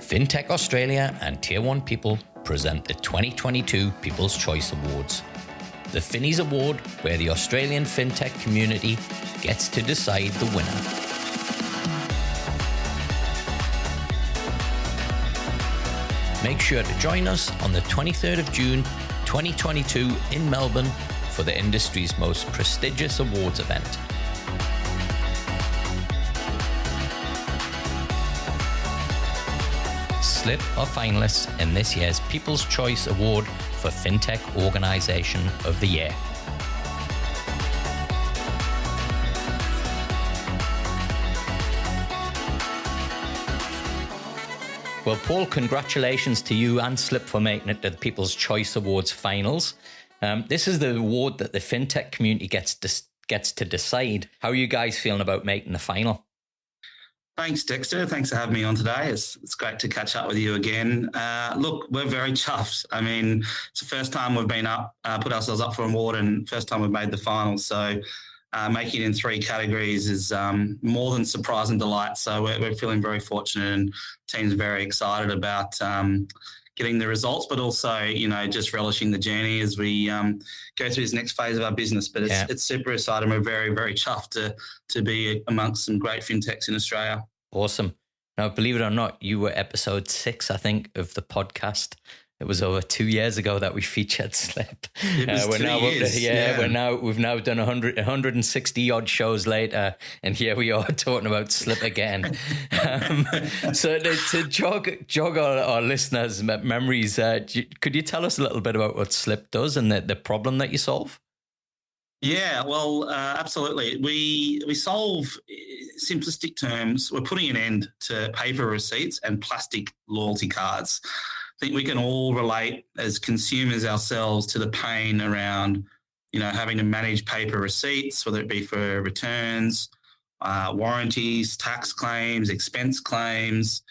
Fintech Australia and Tier 1 People present the 2022 People's Choice Awards. The Finnies Award, where the Australian fintech community gets to decide the winner. Make sure to join us on the 23rd of June 2022 in Melbourne for the industry's most prestigious awards event. Slyp are finalists in this year's People's Choice Award for Fintech Organisation of the Year. Well, Paul, congratulations to you and Slyp for making it to the People's Choice Awards finals. This is the award that the fintech community gets to decide. How are you guys feeling about making the final? Thanks, Dexter. Thanks for having me on today. It's great to catch up with you again. Look, we're very chuffed. I mean, it's the first time we've been put ourselves up for an award, and first time we've made the final. So making it in 3 categories is more than surprise and delight. So we're feeling very fortunate, and team's very excited about getting the results, but also, just relishing the journey as we go through this next phase of our business. But it's super exciting. We're very, very chuffed to be amongst some great fintechs in Australia. Awesome. Now, believe it or not, you were episode 6, I think, of the podcast. It was over 2 years ago that we featured Slyp. It was 2 years. We've now done 160 odd shows later, and here we are talking about Slyp again. So to jog our listeners' memories, could you tell us a little bit about what Slyp does and the problem that you solve? Yeah, well, absolutely. We solve, simplistic terms, we're putting an end to paper receipts and plastic loyalty cards. I think we can all relate as consumers ourselves to the pain around, having to manage paper receipts, whether it be for returns, warranties, tax claims, expense claims.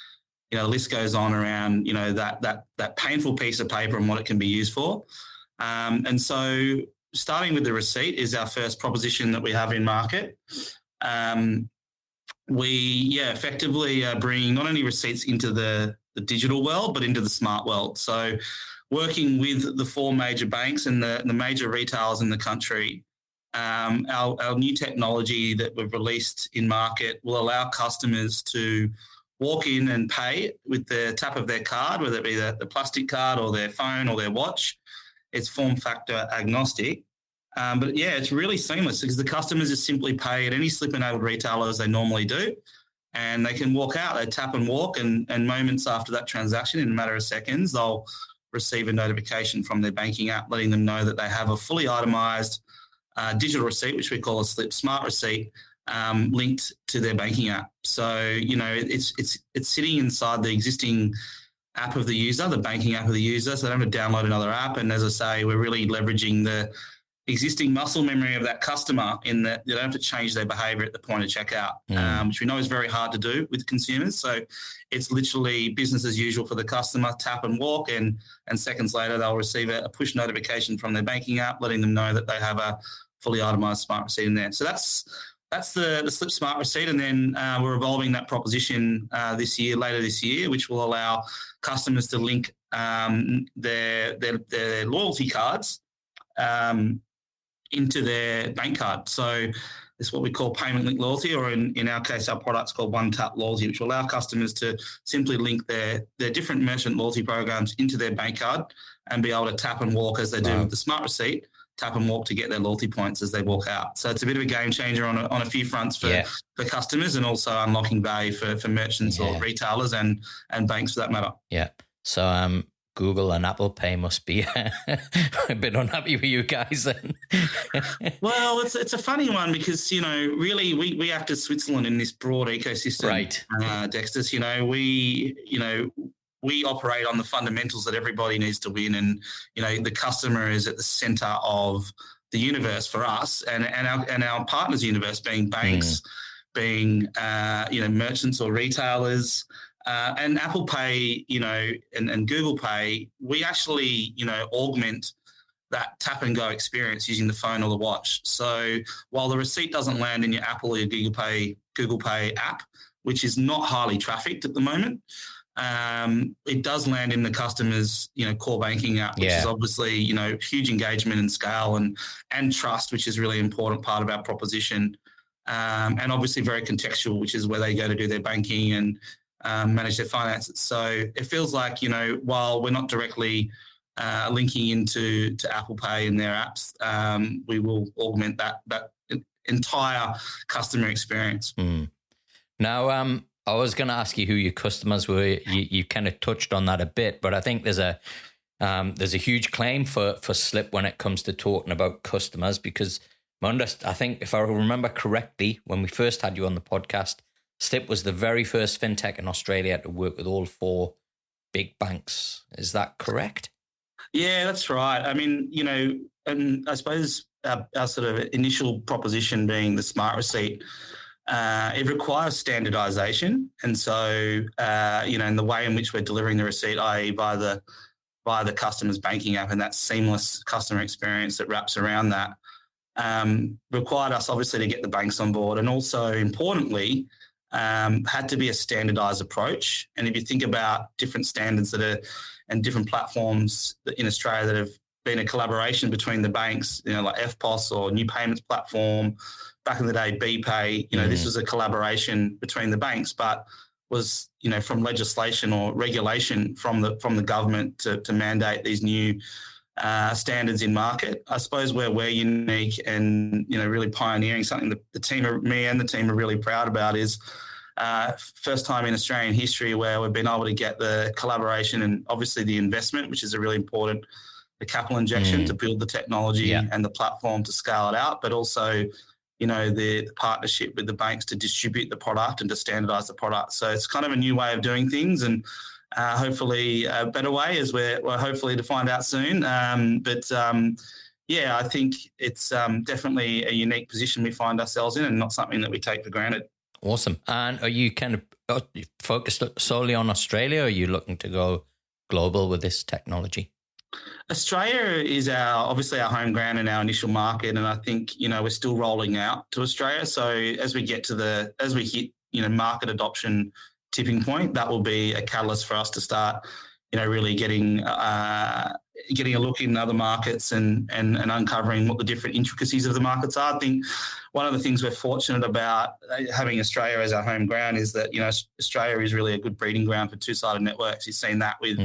The list goes on around, that painful piece of paper and what it can be used for. And so starting with the receipt is our first proposition that we have in market. We effectively bring not only receipts into the digital world, but into the smart world. So working with the 4 major banks and the major retailers in the country, our new technology that we've released in market will allow customers to walk in and pay with the tap of their card, whether it be the plastic card or their phone or their watch. It's form factor agnostic. But it's really seamless because the customers just simply pay at any Slyp-enabled retailer as they normally do. And they can walk out, they tap and walk, and moments after that transaction, in a matter of seconds, they'll receive a notification from their banking app letting them know that they have a fully itemised digital receipt, which we call a Slyp Smart Receipt, linked to their banking app. So, it's sitting inside the existing app of the user, the banking app of the user, so they don't have to download another app. And as I say, we're really leveraging the existing muscle memory of that customer in that they don't have to change their behaviour at the point of checkout, which we know is very hard to do with consumers. So it's literally business as usual for the customer, tap and walk, and seconds later they'll receive a push notification from their banking app letting them know that they have a fully itemised smart receipt in there. So that's the Slyp Smart Receipt, and then we're evolving that proposition later this year, which will allow customers to link their loyalty cards into their bank card. So it's what we call payment link loyalty, or in our case, our product's called One Tap Loyalty, which will allow customers to simply link their different merchant loyalty programs into their bank card and be able to tap and walk as they do with the Smart Receipt, tap and walk to get their loyalty points as they walk out. So it's a bit of a game changer on a few fronts for customers, and also unlocking value for merchants or retailers and banks for that matter. Yeah. So Google and Apple Pay must be a bit unhappy with you guys then. Well, it's a funny one because, really we act as Switzerland in this broad ecosystem. Right. Dexter, we operate on the fundamentals that everybody needs to win, and, the customer is at the center of the universe for us and our partners' universe, being banks, being, merchants or retailers. And Apple Pay, and Google Pay, we actually, augment that tap and go experience using the phone or the watch. So while the receipt doesn't land in your Apple or your Google Pay app, which is not highly trafficked at the moment, it does land in the customer's, core banking app, which is obviously, huge engagement and scale and trust, which is really important part of our proposition. And obviously very contextual, which is where they go to do their banking and manage their finances. So it feels like, while we're not directly linking into Apple Pay and their apps, we will augment that entire customer experience. Now, I was going to ask you who your customers were. You kind of touched on that a bit, but I think there's a huge claim for Slyp when it comes to talking about customers, because I think if I remember correctly, when we first had you on the podcast, Slyp was the very first fintech in Australia to work with all 4 big banks. Is that correct? Yeah, that's right. I mean, and I suppose our sort of initial proposition being the smart receipt, it requires standardization. And so, in the way in which we're delivering the receipt, i.e. via the customer's banking app and that seamless customer experience that wraps around that, required us obviously to get the banks on board, and also importantly, had to be a standardized approach. And if you think about different standards and different platforms in Australia that have been a collaboration between the banks, like FPOS or New Payments Platform, back in the day, BPay, this was a collaboration between the banks, but was, from legislation or regulation from the government to mandate these new standards in market. I suppose where we're unique and, really pioneering something that me and the team are really proud about is first time in Australian history where we've been able to get the collaboration and obviously the investment, which is a really important, the capital injection to build the technology and the platform to scale it out, but also, the partnership with the banks to distribute the product and to standardize the product. So it's kind of a new way of doing things, and hopefully a better way, as we're hopefully to find out soon. But I think it's definitely a unique position we find ourselves in, and not something that we take for granted. Awesome. And are you kind of focused solely on Australia, or are you looking to go global with this technology? Australia is obviously our home ground and our initial market, and I think we're still rolling out to Australia. So as we hit market adoption tipping point, that will be a catalyst for us to start really getting a look in other markets and uncovering what the different intricacies of the markets are. I think one of the things we're fortunate about having Australia as our home ground is that Australia is really a good breeding ground for two-sided networks. You've seen that with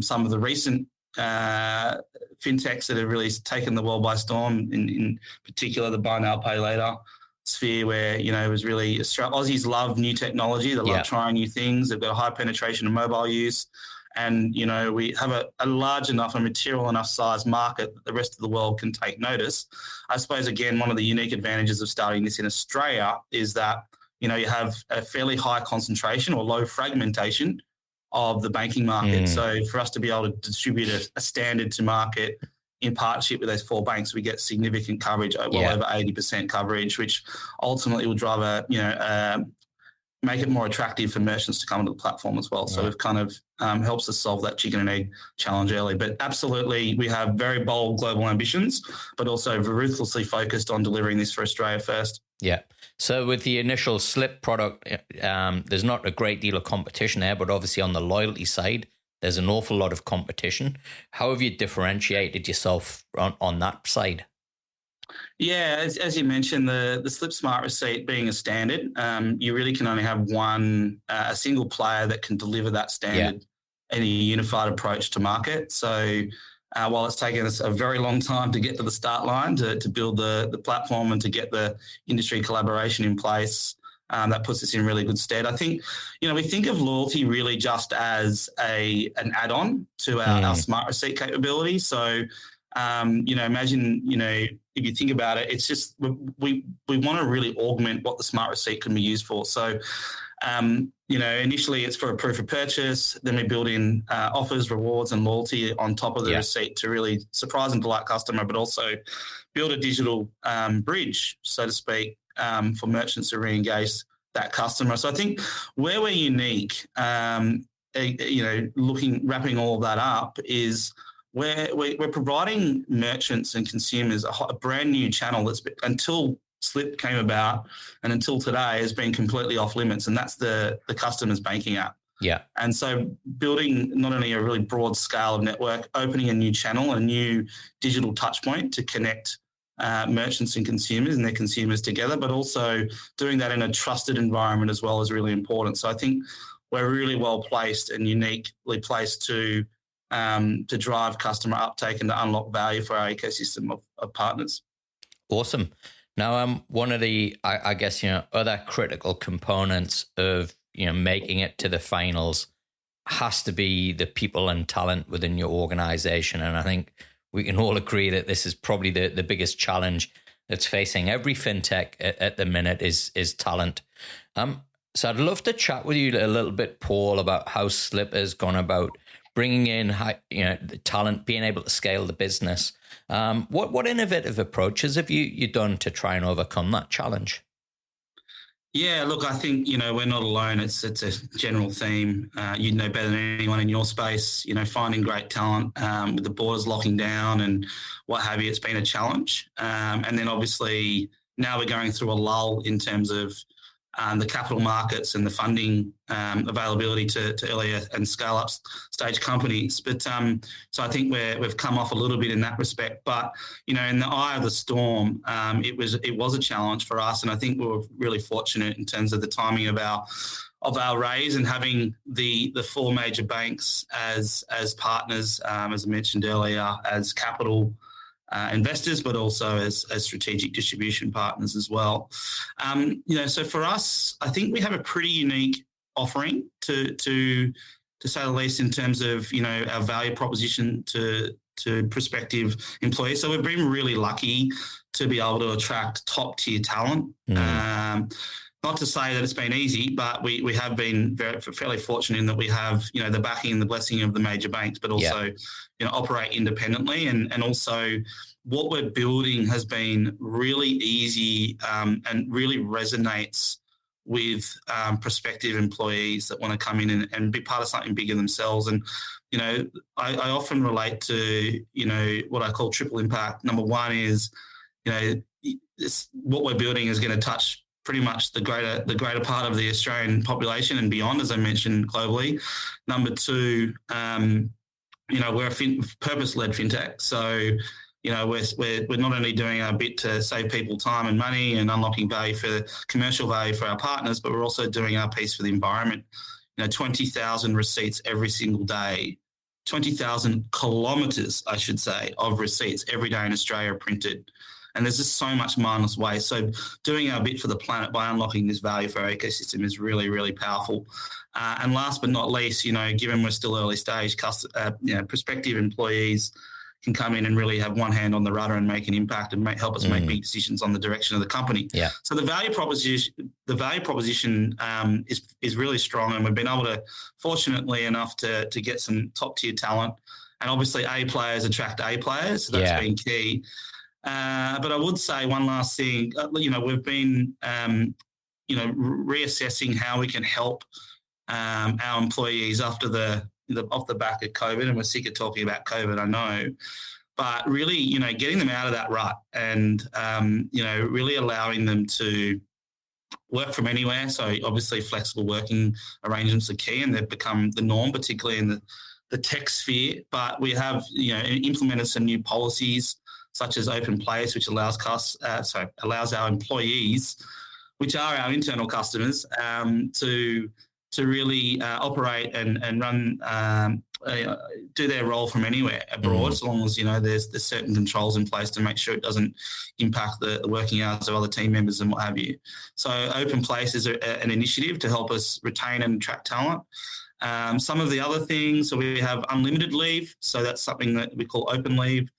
some of the recent fintechs that have really taken the world by storm, in particular the buy now, pay later sphere, where, it was really Aussies love new technology. They love trying new things. They've got a high penetration of mobile use. And, we have a large enough and material enough size market that the rest of the world can take notice. I suppose, again, one of the unique advantages of starting this in Australia is that, you have a fairly high concentration or low fragmentation of the banking market. So for us to be able to distribute a standard to market in partnership with those 4 banks, we get significant coverage, over 80% coverage, which ultimately will drive make it more attractive for merchants to come into the platform as well. So it kind of helps us solve that chicken and egg challenge early. But absolutely, we have very bold global ambitions, but also ruthlessly focused on delivering this for Australia first. Yeah. So with the initial Slyp product, there's not a great deal of competition there, but obviously on the loyalty side, there's an awful lot of competition. How have you differentiated yourself on that side? Yeah, as you mentioned, the Slyp Smart Receipt being a standard, you really can only have a single player that can deliver that standard in a unified approach to market. So while it's taken us a very long time to get to the start line to build the platform and to get the industry collaboration in place, that puts us in really good stead. I think, we think of loyalty really just as an add-on to our Smart Receipt capability. So, imagine, if you think about it, it's just we want to really augment what the Smart Receipt can be used for. So, initially it's for a proof of purchase. Then we build in offers, rewards, and loyalty on top of the receipt to really surprise and delight customer, but also build a digital bridge, so to speak, for merchants to re-engage that customer. So I think where we're unique, wrapping all of that up, is we're providing merchants and consumers a brand new channel that's until Slyp came about and until today has been completely off limits, and that's the customer's banking app. Yeah. And so building not only a really broad scale of network, opening a new channel, a new digital touch point to connect merchants and consumers and their consumers together, but also doing that in a trusted environment as well is really important. So I think we're really well placed and uniquely placed to drive customer uptake and to unlock value for our ecosystem of partners. Awesome. Now, one of the, I guess, other critical components of, making it to the finals has to be the people and talent within your organization. And I think we can all agree that this is probably the biggest challenge that's facing every fintech at the minute is talent. So I'd love to chat with you a little bit, Paul, about how Slyp has gone about bringing in the talent, being able to scale the business. What innovative approaches have you done to try and overcome that challenge? Yeah, look, I think, we're not alone. It's a general theme. You know better than anyone in your space, finding great talent with the borders locking down and what have you. It's been a challenge. And then obviously now we're going through a lull in terms of the capital markets and the funding availability to earlier and scale up stage companies. But so I think we've come off a little bit in that respect. But in the eye of the storm, it was a challenge for us, and I think we were really fortunate in terms of the timing of our raise and having the four major banks as partners, as I mentioned earlier, as capital investors, but also as strategic distribution partners as well. So for us, I think we have a pretty unique offering to say the least in terms of our value proposition to prospective employees. So we've been really lucky to be able to attract top tier talent. Not to say that it's been easy, but we have been fairly fortunate in that we have, the backing and the blessing of the major banks, but also, operate independently. And also what we're building has been really easy and really resonates with prospective employees that want to come in and be part of something bigger themselves. And, I often relate to, what I call triple impact. Number one is, what we're building is going to touch pretty much the greater part of the Australian population and beyond, as I mentioned, globally. Number two, we're a purpose-led fintech. So, we're not only doing our bit to save people time and money and unlocking commercial value for our partners, but we're also doing our piece for the environment. 20,000 receipts every single day, 20,000 kilometres, I should say, of receipts every day in Australia are printed. And there's just so much mindless waste. So doing our bit for the planet by unlocking this value for our ecosystem is really, really powerful. And last but not least, given we're still early stage, prospective employees can come in and really have one hand on the rudder and make an impact and help us make big decisions on the direction of the company. Yeah. So the value proposition is really strong, and we've been able to, fortunately enough, to get some top tier talent, and obviously A players attract A players. So that's been key. But I would say one last thing. We've been, reassessing how we can help our employees off the back of COVID, and we're sick of talking about COVID, I know. But really, getting them out of that rut and, really allowing them to work from anywhere. So obviously flexible working arrangements are key, and they've become the norm, particularly in the tech sphere. But we have, implemented some new policies such as open place, which allows our employees, which are our internal customers, to really operate and run, do their role from anywhere abroad, as long as there's certain controls in place to make sure it doesn't impact the working hours of other team members and what have you. So Open Place is an initiative to help us retain and attract talent. Some of the other things, so we have unlimited leave, so that's something that we call open leave.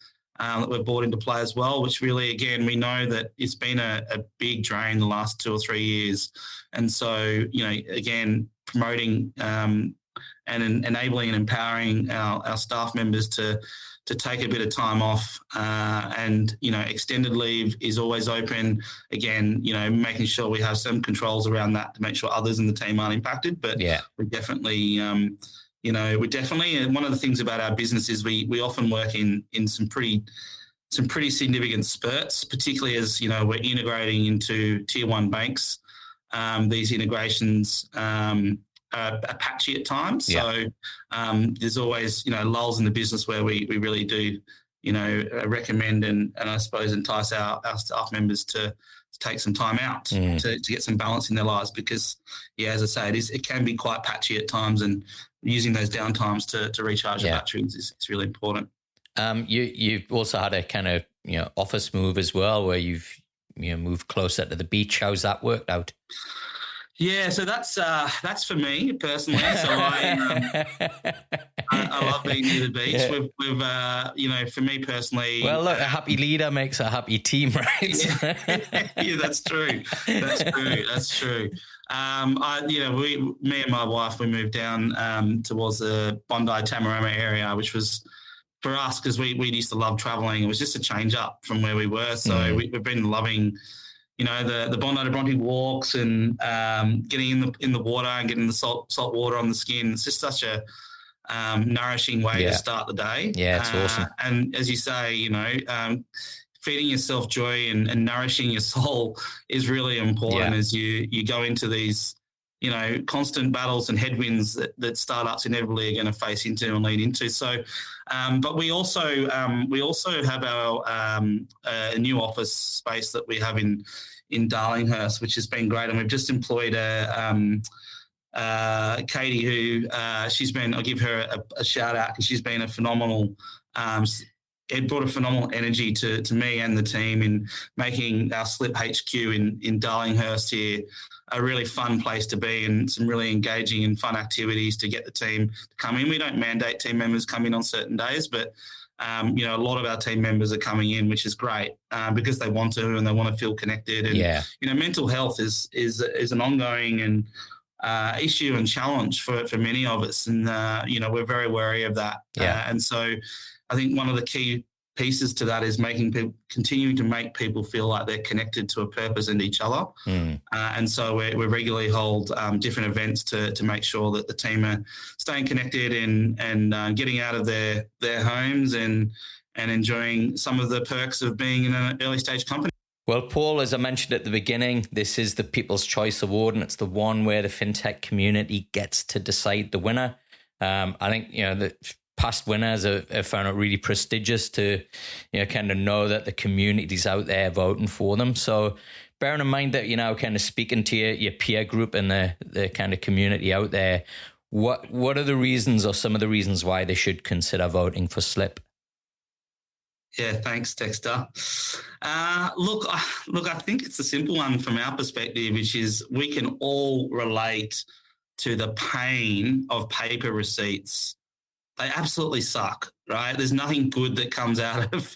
That we've brought into play as well, which really, again, we know that it's been a big drain the last 2 or 3 years. And so, again, promoting and enabling and empowering our staff members to take a bit of time off, and, extended leave is always open. Again, making sure we have some controls around that to make sure others in the team aren't impacted. But we're definitely... and one of the things about our business is we often work in some pretty significant spurts, particularly as, we're integrating into tier one banks. These integrations, patchy at times. Yeah. So there's always, lulls in the business where we really do, recommend and I suppose entice our staff members to take some time out to get some balance in their lives because, as I say, it can be quite patchy at times, and using those downtimes to recharge the batteries is really important. You've also had a kind of office move as well, where you've moved closer to the beach. How's that worked out? Yeah, so that's for me personally. So I love being near the beach. Yeah. We've for me personally. Well, look, a happy leader makes a happy team, right? Yeah, that's true. That's true. Me and my wife, we moved down towards the Bondi Tamarama area, which was for us because we used to love traveling. It was just a change up from where we were. So we've been loving. The Bondi to Bronte walks and getting in the water and getting the salt water on the skin. It's just such a nourishing way to start the day. Yeah, it's awesome. And as you say, feeding yourself joy and nourishing your soul is really important as you go into these, constant battles and headwinds that startups inevitably are going to face into and lead into. So, but we also have our new office space that we have in Darlinghurst, which has been great, and we've just employed Katie, who I'll give her a shout out because she's been a phenomenal. It brought a phenomenal energy to me and the team in making our Slyp HQ in Darlinghurst here a really fun place to be and some really engaging and fun activities to get the team to come in. We don't mandate team members come in on certain days, but a lot of our team members are coming in, which is great because they want to and they want to feel connected. And mental health is an ongoing and issue and challenge for many of us, and we're very wary of that. And so I think one of the key pieces to that is continuing to make people feel like they're connected to a purpose and each other. And so we regularly hold different events to make sure that the team are staying connected and getting out of their homes and enjoying some of the perks of being in an early stage company. Well, Paul, as I mentioned at the beginning, this is the People's Choice Award, and it's the one where the fintech community gets to decide the winner. I think, the past winners have found it really prestigious to, kind of know that the community's out there voting for them. So bearing in mind that, kind of speaking to your peer group and the kind of community out there, what are the reasons or some of the reasons why they should consider voting for Slyp? Yeah, thanks, Dexter. Look, I think it's a simple one from our perspective, which is we can all relate to the pain of paper receipts. They absolutely suck, right? There's nothing good that comes out of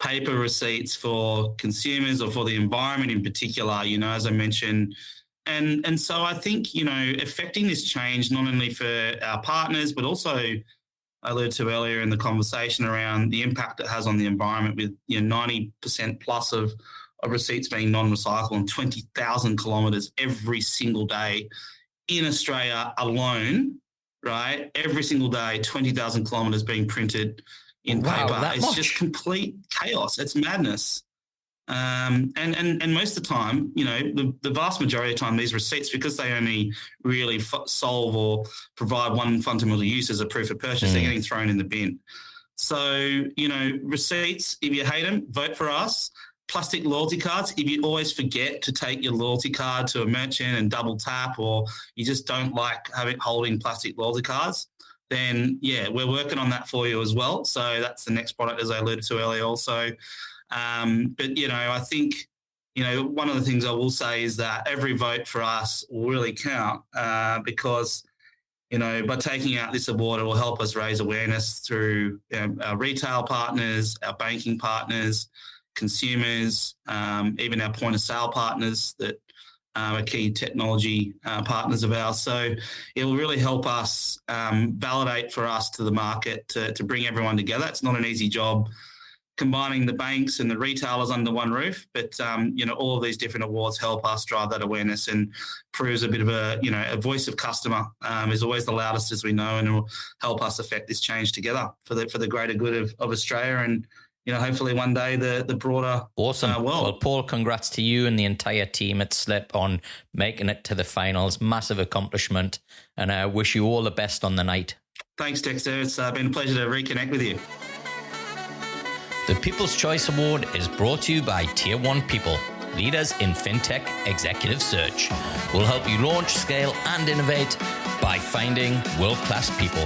paper receipts for consumers or for the environment in particular, as I mentioned. And so I think, affecting this change not only for our partners, but also I alluded to earlier in the conversation around the impact it has on the environment with 90% plus of receipts being non-recyclable and 20,000 kilometres every single day in Australia alone, right? Every single day, 20,000 kilometres being printed in paper. It's just complete chaos. It's madness. And most of the time, the vast majority of the time, these receipts, because they only really solve or provide one fundamental use as a proof of purchase, they're getting thrown in the bin. So, receipts, if you hate them, vote for us. Plastic loyalty cards, if you always forget to take your loyalty card to a merchant and double tap, or you just don't like holding plastic loyalty cards, then, we're working on that for you as well. So that's the next product, as I alluded to earlier also. But, I think, one of the things I will say is that every vote for us will really count because, by taking out this award, it will help us raise awareness through our retail partners, our banking partners, consumers, even our point of sale partners that are key technology partners of ours. So it will really help us validate for us to the market to bring everyone together. It's not an easy job combining the banks and the retailers under one roof, but all of these different awards help us drive that awareness and proves a bit of a voice of customer is always the loudest, as we know, and it will help us affect this change together for the greater good of Australia and hopefully one day the broader awesome world. Well, Paul, congrats to you and the entire team at Slyp on making it to the finals. Massive accomplishment, and I wish you all the best on the night. Thanks, Dexter. It's been a pleasure to reconnect with you. The People's Choice Award is brought to you by Tier 1 People, leaders in fintech executive search. We'll help you launch, scale, and innovate by finding world-class people.